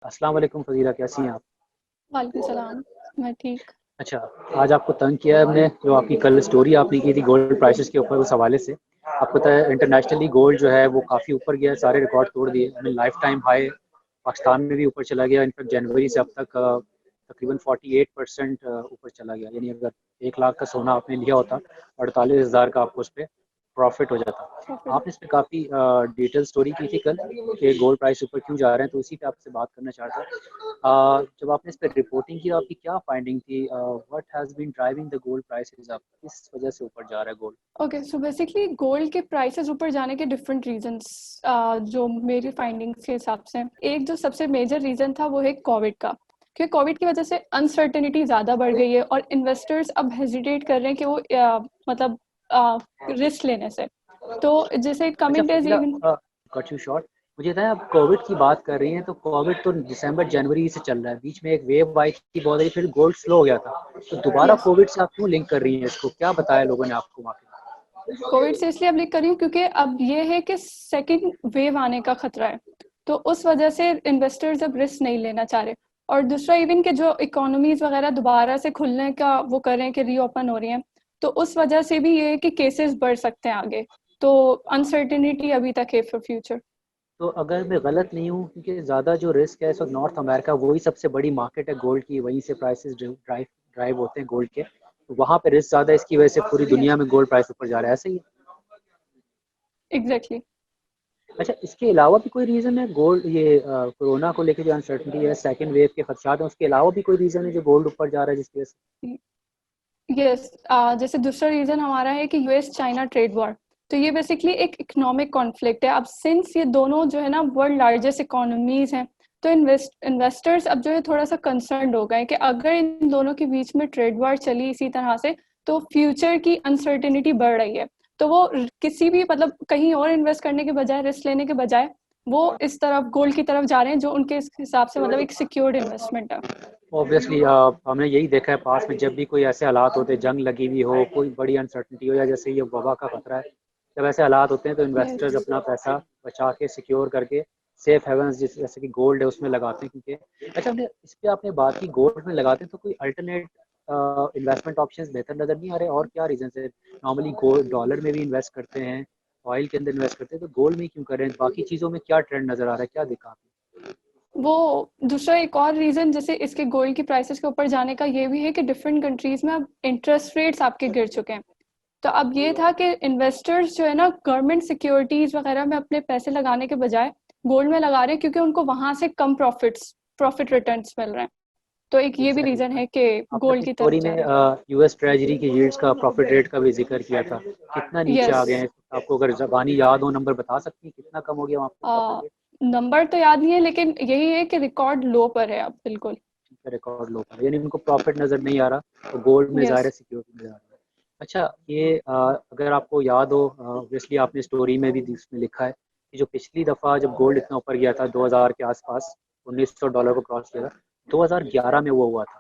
अस्सलाम वालेकुम फ़ज़ीला, कैसी हैं आप? वालेकुम सलाम। मैं ठीक। अच्छा, आज आपको तंग किया है हमने, जो आपकी कल स्टोरी आपने की थी गोल्ड प्राइसेस के ऊपर, उस हवाले से। आपको पता है इंटरनेशनली गोल्ड जो है वो काफ़ी ऊपर गया है, सारे रिकॉर्ड तोड़ दिए। हमें लाइफ टाइम हाई पाकिस्तान में भी ऊपर चला गया। इनफैक्ट जनवरी से अब तक तकरीबन 48% ऊपर चला गया। यानी अगर 1 लाख का सोना आपने लिया होता, 48,000 का आपको उस पर प्रॉफिट हो जाता। प्रॉफिट। आपने इस पे काफ़ी डिटेल स्टोरी की थी कल कि गोल्ड प्राइस ऊपर क्यों जा रहे हैं, तो उसी पे आपसे बात करना चाहता। जब आपने इस पे रिपोर्टिंग की, आपकी क्या फाइंडिंग थी? What has been driving the gold prices up? किस वजह से ऊपर जा रहा है gold? Okay, so basically gold के प्राइसेस ऊपर जाने के डिफरेंट रीजंस जो मेरी फाइंडिंग्स के हिसाब से, एक जो सबसे मेजर रीजन था वो है कोविड का। क्योंकि कोविड की वजह से अनसर्टेनिटी ज़्यादा बढ़ गई है और इन्वेस्टर्स अब हेजिटेट कर रहे हैं कि वो मतलब रिस्क लेने से। तो जैसे अच्छा coming days Fazila, even. Cut you short. मुझे बताएं, आप कोविड की बात कर रही हैं, तो कोविड तो दिसंबर जनवरी से चल रहा है, बीच में एक वेव आई थी बहुत, फिर गोल्ड स्लो हो गया था। तो दोबारा यस, कोविड से आप क्यों लिंक कर रही हैं इसको? क्या बताया लोगों ने आपको वहाँ पे? कोविड से इसलिए अब लिख कर रही हूँ क्योंकि अब ये है कि सेकेंड वेव आने का खतरा है। तो उस वजह से इन्वेस्टर्स अब रिस्क नहीं लेना चाह रहे। और दूसरा इवन के जो इकोनॉमीज वगैरह दोबारा से खुलने का वो कर रहे हैं कि रीओपन हो रही हैं, तो उस वजह से भी ये है कि केसेस बढ़ सकते हैं आगे। तो अनसर्टेनिटी अभी तक है फॉर फ्यूचर। तो अगर मैं गलत नहीं हूँ, क्योंकि ज़्यादा जो रिस्क है इस वक्त नॉर्थ अमेरिका, वही सबसे बड़ी मार्केट है गोल्ड की, वहीं से प्राइसेस ड्राइव ड्राइव होते हैं गोल्ड के, तो वहाँ पे रिस्क ज़्यादा है, इसकी वजह से पूरी दुनिया में गोल्ड प्राइस ऊपर जा रहा है, ऐसे ही? एग्जैक्टली। अच्छा, इसके अलावा भी कोई रीज़न है गोल्ड, ये कोरोना को लेकर जो अनसर्टनिटी है, सेकंड वेव के खदशात हैं, उसके अलावा भी कोई रीज़न है जो गोल्ड ऊपर जा रहा है जिसकी वजह से? यस, जैसे दूसरा रीजन हमारा है कि यूएस चाइना ट्रेड वॉर। तो ये बेसिकली एक इकोनॉमिक कॉन्फ्लिक्ट है। अब सिंस ये दोनों जो है ना वर्ल्ड लार्जेस्ट इकोनॉमीज हैं, तो इन्वेस्टर्स अब जो है थोड़ा सा कंसर्न हो गए कि अगर इन दोनों के बीच में ट्रेड वॉर चली इसी तरह से, तो फ्यूचर की अनसर्टेनिटी बढ़ रही है। तो वो किसी भी मतलब कहीं और इन्वेस्ट करने के बजाय, रिस्क लेने के बजाय, वो इस तरफ गोल्ड की तरफ जा रहे हैं, जो उनके हिसाब से मतलब एक सिक्योर्ड इन्वेस्टमेंट है। ऑब्वियसली हमने यही देखा है पास में, जब भी कोई ऐसे हालात होते हैं, जंग लगी हुई हो, कोई बड़ी अनसर्टनिटी हो, या जैसे ये वबा का खतरा है, जब ऐसे हालात होते हैं तो इन्वेस्टर्स यस। अपना पैसा बचा के, सिक्योर करके सेफ हेवन्स जैसे कि गोल्ड है उसमें लगाते हैं, क्योंकि अच्छा, हमने इस पे आपने बात की गोल्ड में लगाते हैं, तो कोई अल्टरनेट इन्वेस्टमेंट ऑप्शंस बेहतर नज़र नहीं आ रहे? और क्या रीजन है? नॉर्मली गोल्ड डॉलर में भी इन्वेस्ट करते हैं, ऑयल के अंदर इन्वेस्ट करते हैं, तो गोल्ड में क्यों कर रहे हैं? बाकी चीज़ों में क्या ट्रेंड नज़र आ रहा है, क्या देखा आपने? वो दूसरा एक और रीजन जैसे इसके गोल्ड की प्राइसेस के ऊपर जाने का ये भी है कि डिफरेंट कंट्रीज में अब इंटरेस्ट रेट्स आपके गिर चुके हैं। तो अब ये था कि इन्वेस्टर्स जो है ना गवर्नमेंट सिक्योरिटीज वगैरह में अपने पैसे लगाने के बजाय गोल्ड में लगा रहे हैं, क्योंकि उनको वहां से कम प्रॉफिट रिटर्न्स मिल रहे हैं। तो एक ये भी एग्जैक्टली। रीजन है कि आपने गोल्ड अपनी की तरफ स्टोरी जा में रहे यूएस ट्रेजरी की यील्ड्स का प्रॉफिट रेट का भी जिक्र किया था, कितना हैं। नीचे आ यस। गए हैं? आपको अगर जबानी याद हो, नंबर बता सकती हैं कितना कम हो गया वहाँ पे प्रॉफिट रेट? नंबर तो याद नहीं है, लेकिन यही है कि रिकॉर्ड लो पर है अब बिल्कुल। रिकॉर्ड लो पर, यानी उनको प्रॉफिट नज़र नहीं आ रहा, तो गोल्ड में यस। ज़ाहिर है सिक्योरिटी नज़र आ रहा है। अच्छा, ये अगर आपको याद हो, ऑब्वियसली आपने स्टोरी में भी इसमें लिखा है कि जो पिछली दफ़ा जब गोल्ड इतना ऊपर गया था 2000 के आसपास, $1900 को क्रॉस किया था, 2011 में वो हुआ था।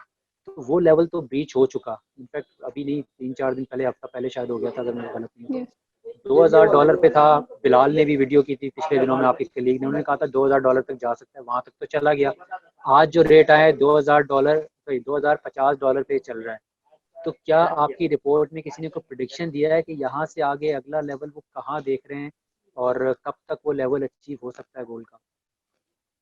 तो वो लेवल तो ब्रीच हो चुका, इनफैक्ट अभी नहीं, 3-4 दिन पहले, हफ्ता पहले शायद हो गया था, अगर मैं गलत नहीं हूँ तो। यस। $2000 पे था। बिलाल ने भी वीडियो की थी पिछले दिनों में, आपके कलीग ने, उन्होंने कहा था $2000 तक जा सकता है, वहां तक तो चला गया। आज जो रेट आया है $2000, सॉरी $2050 पे चल रहा है। तो क्या आपकी रिपोर्ट में किसी ने कोई प्रिडिक्शन दिया है कि यहाँ से आगे अगला लेवल वो कहाँ देख रहे हैं, और कब तक वो लेवल अचीव हो सकता है गोल्ड का?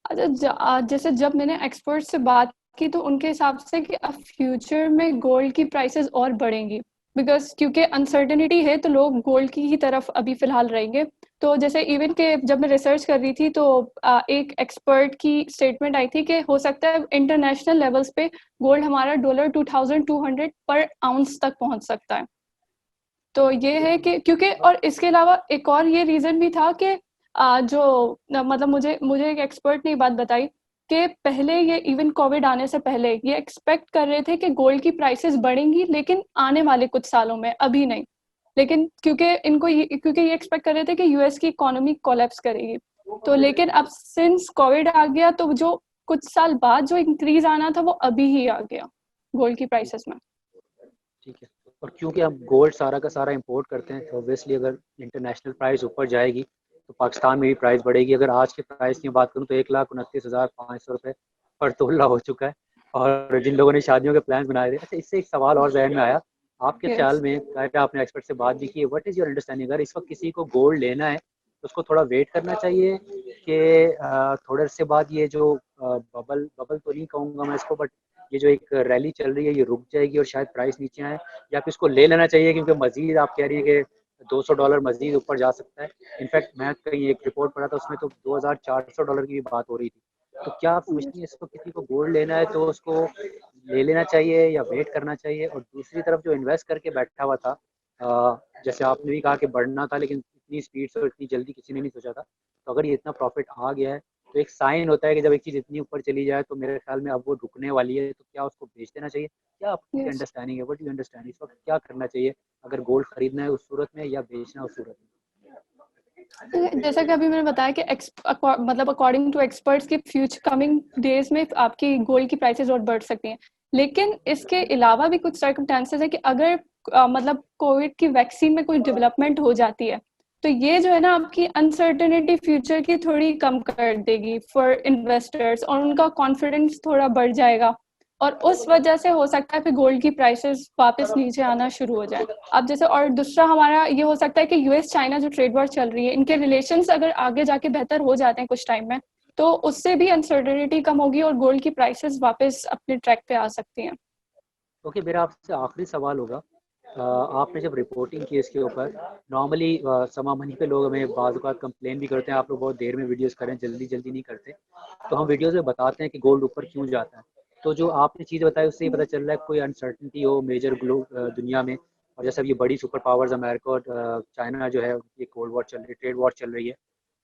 अच्छा, जैसे जब मैंने एक्सपर्ट से बात की तो उनके हिसाब से कि अब फ्यूचर में गोल्ड की प्राइसेस और बढ़ेंगी, बिकॉज क्योंकि अनसर्टेनिटी है तो लोग गोल्ड की ही तरफ अभी फिलहाल रहेंगे। तो जैसे इवन के जब मैं रिसर्च कर रही थी तो एक एक्सपर्ट की स्टेटमेंट आई थी कि हो सकता है इंटरनेशनल लेवल्स पे गोल्ड हमारा $2200 पर आउंस तक पहुंच सकता है। तो ये है कि क्योंकि और इसके अलावा एक और ये रीजन भी था कि मतलब मुझे मुझे एक एक्सपर्ट ने बात बताई कि पहले ये इवन कोविड आने से पहले ये एक्सपेक्ट कर रहे थे कि गोल्ड की प्राइसेस बढ़ेंगी, लेकिन आने वाले कुछ सालों में, अभी नहीं। लेकिन क्योंकि ये एक्सपेक्ट कर रहे थे कि यूएस की इकोनॉमी कोलैप्स करेगी। तो लेकिन अब सिंस कोविड आ गया तो जो कुछ साल बाद जो इंक्रीज आना था वो अभी ही आ गया गोल्ड की प्राइसेस में। ठीक है। और क्योंकि हम गोल्ड सारा का सारा इंपोर्ट करते हैं, तो ऑब्वियसली अगर इंटरनेशनल प्राइस ऊपर जाएगी, तो पाकिस्तान में भी प्राइस बढ़ेगी। अगर आज के प्राइस की बात करूँ तो 1,29,500 रुपये पर तोला हो चुका है। और जिन लोगों ने शादियों के प्लान बनाए थे, अच्छा इससे एक सवाल और जहन में आया, आपके ख्याल में, आपने एक्सपर्ट से बात भी की, व्हाट इज़ योर अंडरस्टैंडिंग, अगर इस वक्त किसी को गोल्ड लेना है तो उसको थोड़ा वेट करना चाहिए कि थोड़े से बाद ये जो बबल बबल तो नहीं कहूँगा मैं इसको, बट ये जो एक रैली चल रही है ये रुक जाएगी और शायद प्राइस नीचे आए, या फिर इसको ले लेना चाहिए क्योंकि मजीद आप कह रही है कि $200 मजीद ऊपर जा सकता है। इनफैक्ट मैं कहीं एक रिपोर्ट पढ़ा था उसमें तो $2,400 की भी बात हो रही थी। तो क्या आप समझती हैं इसको, किसी को गोल्ड लेना है तो उसको ले लेना चाहिए या वेट करना चाहिए? और दूसरी तरफ जो इन्वेस्ट करके बैठा हुआ था, जैसे आपने भी कहा कि बढ़ना था लेकिन इतनी स्पीड से और इतनी जल्दी किसी ने नहीं सोचा था, तो अगर ये इतना प्रॉफिट आ गया है तो एक साइन होता है कि जब एक चीज़ इतनी ऊपर चली जाए तो मेरे ख्याल में अब वो रुकने वाली है, तो क्या उसको बेच देना चाहिए? क्या आपकी यस। अंडरस्टैंडिंग है, व्हाट यू अंडरस्टैंड, इस वक्त क्या करना चाहिए अगर गोल्ड खरीदना है उस सूरत में या बेचना है उस सूरत में? जैसा कि अभी मैंने बताया कि मतलब अकॉर्डिंग टू एक्सपर्ट्स की फ्यूचर कमिंग डेज में आपकी गोल्ड की प्राइसेस और बढ़ सकती हैं, लेकिन इसके अलावा भी कुछ सर्कमस्टेंसेस है कि अगर मतलब कोविड की वैक्सीन में कोई डेवलपमेंट हो जाती है तो ये जो है ना आपकी अनसर्टेनिटी फ्यूचर की थोड़ी कम कर देगी फॉर इन्वेस्टर्स और उनका कॉन्फिडेंस थोड़ा बढ़ जाएगा और उस वजह से हो सकता है फिर गोल्ड की प्राइसेस वापस नीचे आना शुरू हो जाए। अब जैसे और दूसरा हमारा ये हो सकता है कि यूएस चाइना जो ट्रेड वॉर चल रही है इनके रिलेशंस अगर आगे जाके बेहतर हो जाते हैं कुछ टाइम में तो उससे भी अनसर्टेनिटी कम होगी और गोल्ड की प्राइसेस वापस अपने ट्रैक पे आ सकती हैं। ओके, मेरा आपसे आखिरी सवाल होगा, आपने जब रिपोर्टिंग की इसके ऊपर, नॉर्मली समा मनी पे लोग हमें बाज़ औक़ात कंप्लेन भी करते हैं, आप लोग बहुत देर में वीडियोस करें, जल्दी जल्दी नहीं करते, तो हम वीडियोस में बताते हैं कि गोल्ड ऊपर क्यों जाता है। तो जो आपने चीज़ बताई उससे ये पता चल रहा है कोई अनसर्टनिटी हो मेजर दुनिया में, और जैसे अब ये बड़ी सुपर पावर्स अमेरिका और चाइना जो है ये कोल्ड वॉर चल रही है, ट्रेड वॉर चल रही है,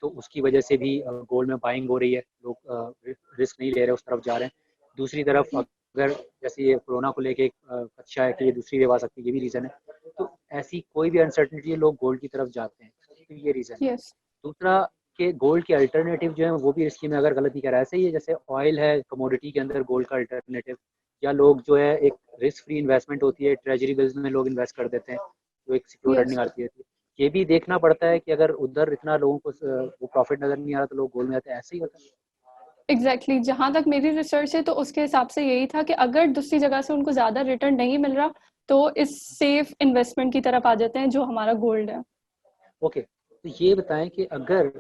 तो उसकी वजह से भी गोल्ड में बाइंग हो रही है, लोग रिस्क नहीं ले रहे, उस तरफ जा रहे हैं। दूसरी तरफ अगर जैसे ये कोरोना को लेके एक खदशा है कि ये दूसरी वेव आ सकती है, ये भी रीज़न है। तो ऐसी कोई भी अनसर्टेनिटी है लोग गोल्ड की तरफ जाते हैं, तो ये रीज़न है। यस। दूसरा कि गोल्ड के अल्टरनेटिव जो है वो भी रिस्की में, अगर गलत नहीं कह रहा है, ऐसे ही है जैसे ऑयल है कमोडिटी के अंदर गोल्ड का अल्टरनेटिव, या लोग जो है एक रिस्क फ्री इन्वेस्टमेंट होती है, ट्रेजरी बिल्स में लोग इन्वेस्ट कर देते हैं जो एक सिक्योर अर्निंग यस। आती है। ये भी देखना पड़ता है कि अगर उधर इतना लोगों को वो प्रॉफिट नज़र नहीं आ रहा तो लोग गोल्ड में जाते हैं, ऐसे ही होता है। एग्जैक्टली जहाँ तक मेरी रिसर्च है तो उसके हिसाब से यही था कि अगर दूसरी जगह से उनको ज़्यादा रिटर्न नहीं मिल रहा तो इस सेफ इन्वेस्टमेंट की तरफ आ जाते हैं जो हमारा गोल्ड है। ओके, तो ये बताएं कि अगर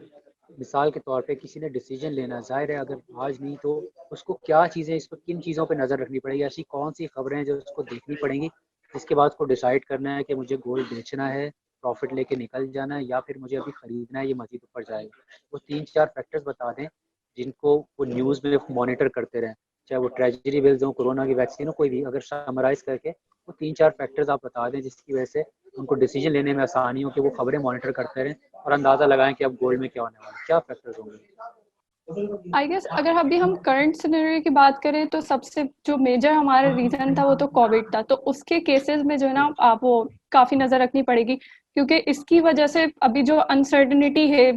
मिसाल के तौर पे किसी ने डिसीजन लेना, ज़ाहिर है अगर आज नहीं तो उसको क्या चीज़ें, इस पर किन चीज़ों पे नज़र रखनी पड़ेगी, ऐसी कौन सी खबरें हैं जो उसको देखनी पड़ेंगी जिसके बाद उसको डिसाइड करना है कि मुझे गोल्ड बेचना है, प्रॉफिट लेके निकल जाना है, या फिर मुझे अभी ख़रीदना है, ये मज़ीद ऊपर जाएगा। वो 3-4 फैक्टर्स बता दें जिनको वो न्यूज़ में मॉनिटर करते रहें, चाहे वो ट्रेजरी बिल्स हो, कोरोना की वैक्सीन हो, कोई भी, अगर समराइज़ करके वो 3-4 फैक्टर्स आप बता दें जिसकी वजह से उनको डिसीजन लेने में आसानी हो, कि वो खबरें मॉनिटर करते रहें और अंदाज़ा लगाएं कि अब गोल्ड में क्या होने वाला है, क्या फैक्टर्स होंगे? आई गेस अगर अभी हम करंट सिनेरियो की बात करें तो सबसे जो मेजर हमारा रीजन था वो तो कोविड था, तो उसके केसेस में जो है ना आप वो काफ़ी नज़र रखनी पड़ेगी क्योंकि इसकी वजह से अभी जो अनसर्टेनिटी है,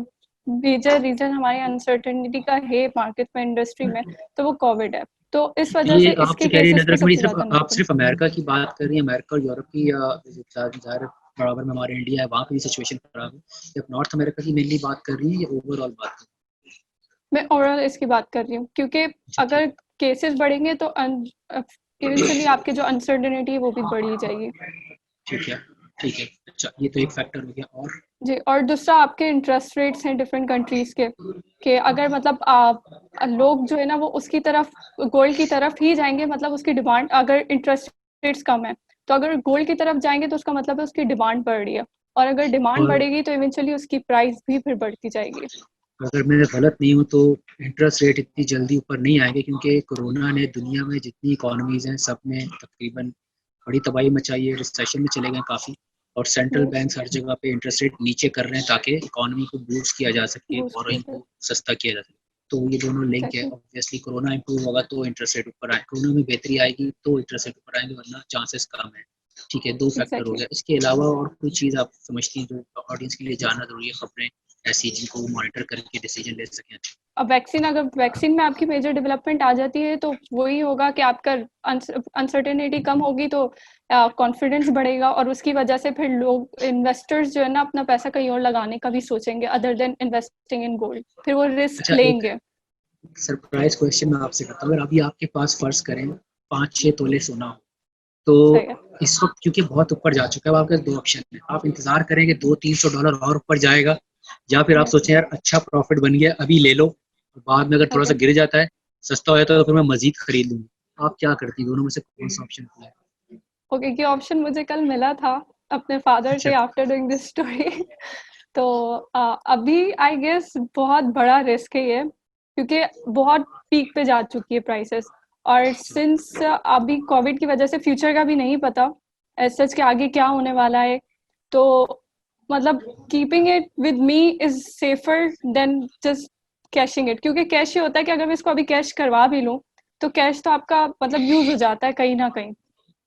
मेजर रीजन हमारी अनसर्टेनिटी का है मार्केट में, इंडस्ट्री में, तो वो कोविड है। तो इस वजह ये से आप इसके जो कह रही है केसेस नजर पे रखनी, सबसे सिर्फ ज़्यादा आप नज़र। सिर्फ अमेरिका की बात कर रही हैं, अमेरिका और यूरोप की, या ज़ाहिर बराबर में हमारे इंडिया है, वहाँ की भी सिचुएशन खराब है, या नॉर्थ अमेरिका की मेनली बात कर रही है या ओवरऑल बात कर मैं ओवरऑल इसकी बात कर रही हूँ क्योंकि रही अगर केसेस बढ़ेंगे तो इवेंचुअली आपकी जो अनसर्टेनिटी है वो भी बढ़ ही जाएगी। हैं? ठीक है, ठीक है, अच्छा ये तो एक फैक्टर हो गया, और जी, और दूसरा आपके इंटरेस्ट रेट्स हैं डिफरेंट कंट्रीज के, कि अगर मतलब आप लोग जो है ना वो उसकी तरफ, गोल्ड की तरफ ही जाएंगे, मतलब उसकी डिमांड, अगर इंटरेस्ट रेट्स कम है तो अगर गोल्ड की तरफ जाएंगे तो उसका मतलब है उसकी डिमांड बढ़ रही है, और अगर डिमांड और बढ़ेगी तो इवेंचुअली उसकी प्राइस भी फिर बढ़ती जाएगी। अगर मैं गलत नहीं हूँ तो इंटरेस्ट रेट इतनी जल्दी ऊपर नहीं आएंगे, क्योंकि कोरोना ने दुनिया में जितनी इकोनॉमीज हैं सब में तकरीबन बड़ी तबाही मचाई है, रिसेशन में चले गए काफ़ी, और सेंट्रल यस। बैंक हर जगह पे इंटरेस्ट रेट नीचे कर रहे हैं ताकि इकोनॉमी को बूस्ट किया जा सके, बूस्ट बोरोइंग किया। को सस्ता किया जा सके। तो ये दोनों लिंक है, एग्जैक्टली। ऑब्वियसली कोरोना इंप्रूव होगा तो इंटरेस्ट रेट ऊपर आए, कोरोना में बेहतरी आएगी तो इंटरेस्ट रेट ऊपर आएंगे, वरना चांसेस कम है। ठीक है, दो फैक्टर हो एग्जैक्टली। गया, इसके अलावा और कोई चीज़ आप समझती हैं जो ऑडियंस के लिए जानना जरूरी है, खबरें ऐसी जिनको वो मॉनिटर करके डिसीजन ले सकें? अब अगर वैक्सीन में आपकी मेजर डेवलपमेंट आ जाती है तो वही होगा कि आपका अनसर्टेनिटी कम होगी तो कॉन्फिडेंस बढ़ेगा और उसकी वजह से फिर लोग इन्वेस्टर्स जो है ना अपना पैसा कहीं और लगाने का भी सोचेंगे other than investing in gold, फिर वो रिस्क लेंगे। सरप्राइज क्वेश्चन मैं आपसे करता हूँ, अगर अभी आपके पास फर्ज करें 5-6 तोले सोना हो तो इस वक्त क्योंकि बहुत ऊपर जा चुका है, आपके पास 2 ऑप्शन है। आप इंतजार करेंगे $200-300 और ऊपर जाएगा, या फिर आप सोचें यार अच्छा प्रॉफिट बन गया अभी ले लो, बाद में अगर थोड़ा सा गिर जाता है सस्ता हो जाता है तो फिर मैं मजीद खरीद लूंगी। आप क्या करती हैं, दोनों में से कौन सा ऑप्शन है? ओके, ये ऑप्शन मुझे कल मिला था अपने फादर से आफ्टर डूइंग दिस स्टोरी। तो अभी आई गेस बहुत बड़ा रिस्क है ये, क्योंकि बहुत पीक पे जा चुकी है प्राइसेस, और सिंस अभी कोविड की वजह से फ्यूचर का भी नहीं पता सच के आगे क्या होने वाला है, तो मतलब keeping it with me is safer than just caching it, क्योंकि कैश ये होता है कि अगर मैं इसको अभी कैश करवा भी लूँ तो कैश तो आपका मतलब यूज हो जाता है कहीं ना कहीं,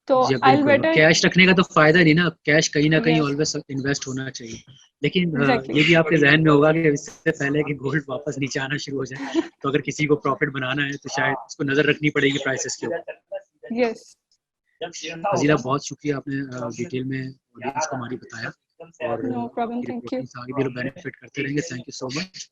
तो आई विल बेटर कैश रखने का तो फायदा नहीं ना, कैश कहीं ना कहीं यस ऑलवेज इन्वेस्ट होना चाहिए। लेकिन एग्जैक्टली ये भी आपके जहन में होगा कि इससे पहले कि गोल्ड वापस नीचे आना शुरू हो जाए, तो अगर किसी को प्रॉफिट बनाना है तो शायद उसको नजर रखनी पड़ेगी प्राइसेस के ऊपर। यस फजीला, बहुत शुक्रिया, आपने डिटेल में ऑडियंस को हमारी बताया, और no problem, thank you. Reporting से आगे भी लोग बेनिफिट करते रहेंगे। Thank you so much.